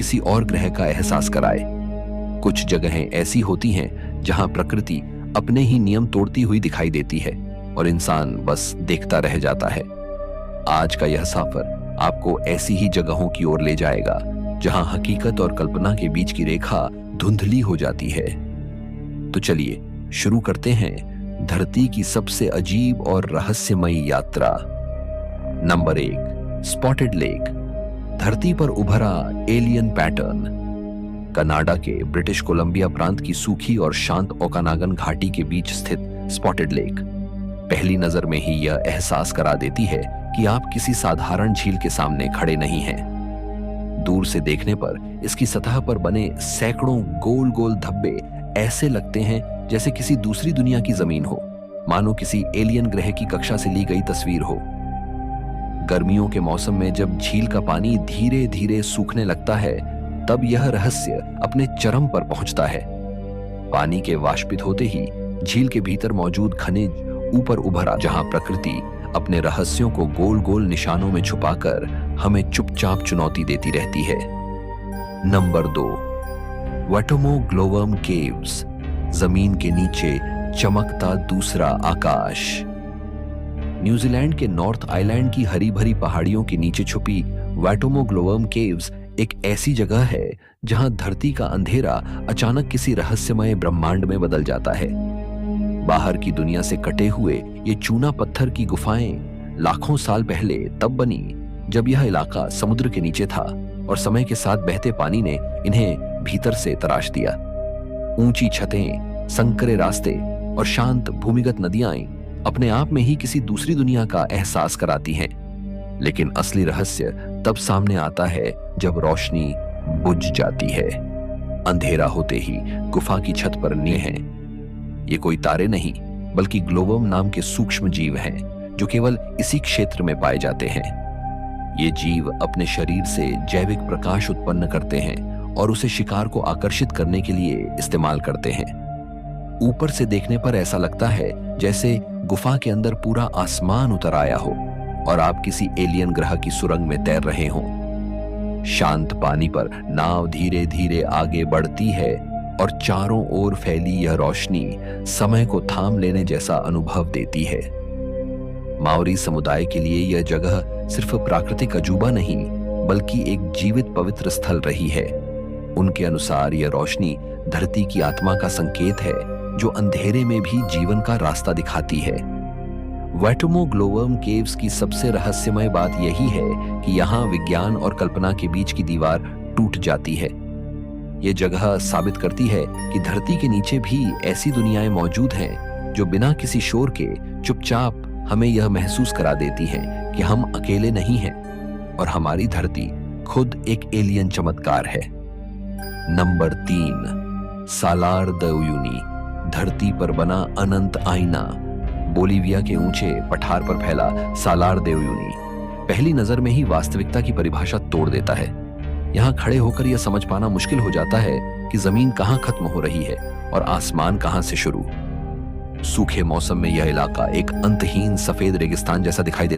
किसी और ग्रह का एहसास कराए। कुछ जगहें ऐसी होती हैं जहां प्रकृति अपने ही नियम तोड़ती हुई दिखाई देती है और इंसान बस देखता रह जाता है। आज का यह सफर आपको ऐसी ही जगहों की ओर ले जाएगा जहां हकीकत और कल्पना के बीच की रेखा धुंधली हो जाती है। तो चलिए शुरू करते हैं धरती की सबसे अजीब और रहस्यमयी यात्रा। Number 1, spotted lake. धरती पर उभरा एलियन पैटर्न। कनाडा के ब्रिटिश कोलंबिया प्रांत की सूखी और शांत ओकानागन घाटी के बीच स्थित स्पॉटेड लेक पहली नजर में ही यह एहसास करा देती है कि आप किसी साधारण झील के सामने खड़े नहीं हैं। दूर से देखने पर इसकी सतह पर बने सैकड़ों गोल गोल धब्बे ऐसे लगते हैं जैसे किसी दूसरी दुनिया की जमीन हो, मानो किसी एलियन ग्रह की कक्षा से ली गई तस्वीर हो। गर्मियों के मौसम में जब झील का पानी धीरे धीरे सूखने लगता है, तब यह रहस्य अपने चरम पर पहुंचता है। पानी के वाष्पित होते ही झील के भीतर मौजूद खनिज ऊपर उभरा, जहां प्रकृति अपने रहस्यों को गोल गोल निशानों में छुपाकर हमें चुपचाप चुनौती देती रहती है। Number 2, Waitomo Glowworm Caves. जमीन के नीचे चमकता दूसरा आकाश। न्यूजीलैंड के नॉर्थ आइलैंड की हरी भरी पहाड़ियों के नीचे छुपी वैटोमो ग्लोवम केव्स एक ऐसी जगह है जहां धरती का अंधेरा अचानक किसी रहस्यमय ब्रह्मांड में बदल जाता है। बाहर की दुनिया से कटे हुए ये चूना पत्थर की गुफाएं लाखों साल पहले तब बनी जब यह इलाका समुद्र के नीचे था और समय के साथ बहते पानी ने इन्हें भीतर से तराश दिया। ऊंची छतें, संकरे रास्ते और शांत भूमिगत नदियां अपने आप में ही किसी दूसरी दुनिया का एहसास कराती हैं। लेकिन असली रहस्य तब सामने आता है जब रोशनी बुझ जाती है। अंधेरा होते ही गुफा की छत पर नील हैं। ये कोई तारे नहीं, बल्कि ग्लोवम नाम के सूक्ष्म जीव हैं जो केवल इसी क्षेत्र में पाए जाते हैं। ये जीव अपने शरीर से जैविक प्रकाश उत्पन्न करते हैं और उसे शिकार को आकर्षित करने के लिए इस्तेमाल करते हैं। ऊपर से देखने पर ऐसा लगता है जैसे गुफा के अंदर पूरा आसमान उतर आया हो और आप किसी एलियन ग्रह की सुरंग में तैर रहे हों। शांत पानी पर नाव धीरे धीरे आगे बढ़ती है और चारों ओर फैली यह रोशनी समय को थाम लेने जैसा अनुभव देती है। माओरी समुदाय के लिए यह जगह सिर्फ प्राकृतिक अजूबा नहीं, बल्कि एक जीवित पवित्र स्थल रही है। उनके अनुसार यह रोशनी धरती की आत्मा का संकेत है जो अंधेरे में भी जीवन का रास्ता दिखाती है। वैटोमो ग्लोवम केव्स की सबसे रहस्यमय बात यही है कि यहाँ विज्ञान और कल्पना के बीच की दीवार टूट जाती है। ये जगह साबित करती है कि धरती के नीचे भी ऐसी दुनियाएं मौजूद हैं जो बिना किसी शोर के चुपचाप हमें यह महसूस करा देती हैं कि हम अकेले नहीं हैं और हमारी धरती खुद एक एलियन चमत्कार है। Number 3, Salar de Uyuni. धरती पर बना अनंत आईना। बोलीविया के ऊंचे पठार पर फैला सालार दे उयुनी पहली नजर में ही वास्तविकता की परिभाषा तोड़ देता है। यहाँ खड़े होकर यह समझ पाना मुश्किल हो जाता है कि जमीन कहाँ खत्म हो रही है और आसमान कहाँ से शुरू। सूखे मौसम में यह इलाका एक अंतहीन सफेद रेगिस्तान जैसा दिखाई देता है।